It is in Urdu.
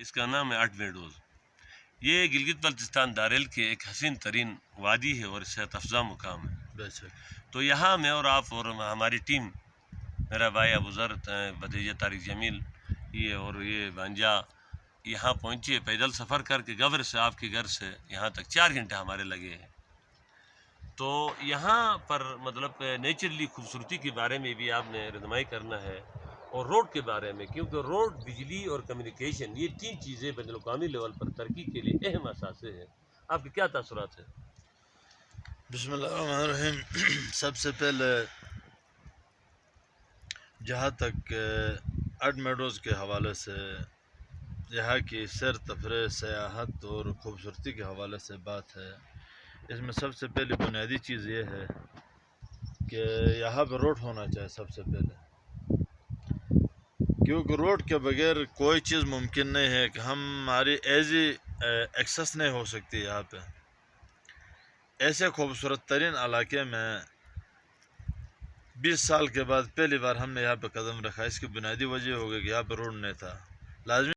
اس کا نام ہے 8 میڈوز۔ یہ گلگت بلتستان دارل کے ایک حسین ترین وادی ہے اور صحت افزا مقام ہے۔ تو یہاں میں اور آپ اور ہماری ٹیم، میرا بھائی ابو ذر، بھتیجا طارق جمیل، یہ بانجا یہاں پہنچے پیدل سفر کر کے گور سے، آپ کے گھر سے یہاں تک 4 گھنٹے ہمارے لگے ہیں۔ تو یہاں پر مطلب نیچرلی خوبصورتی کے بارے میں بھی آپ نے رہنمائی کرنا ہے، اور روڈ کے بارے میں، کیونکہ روڈ، بجلی اور کمیونیکیشن، یہ 3 چیزیں بین الاقوامی لیول پر ترقی کے لیے اہم اثاثے ہیں۔ آپ کے کیا تاثرات ہیں؟ بسم اللہ الرحمن الرحیم۔ سب سے پہلے جہاں تک 8 میڈوز کے حوالے سے، یہاں کی سیر تفریح، سیاحت اور خوبصورتی کے حوالے سے بات ہے، اس میں سب سے پہلی بنیادی چیز یہ ہے کہ یہاں پہ روڈ ہونا چاہیے سب سے پہلے، کیونکہ روڈ کے بغیر کوئی چیز ممکن نہیں ہے کہ ہماری ایزی ایکسس نہیں ہو سکتی۔ یہاں پہ ایسے خوبصورت ترین علاقے میں 20 سال کے بعد پہلی بار ہم نے یہاں پہ قدم رکھا، اس کی بنیادی وجہ ہوگی کہ یہاں پہ روڈ نہیں تھا۔ لازمی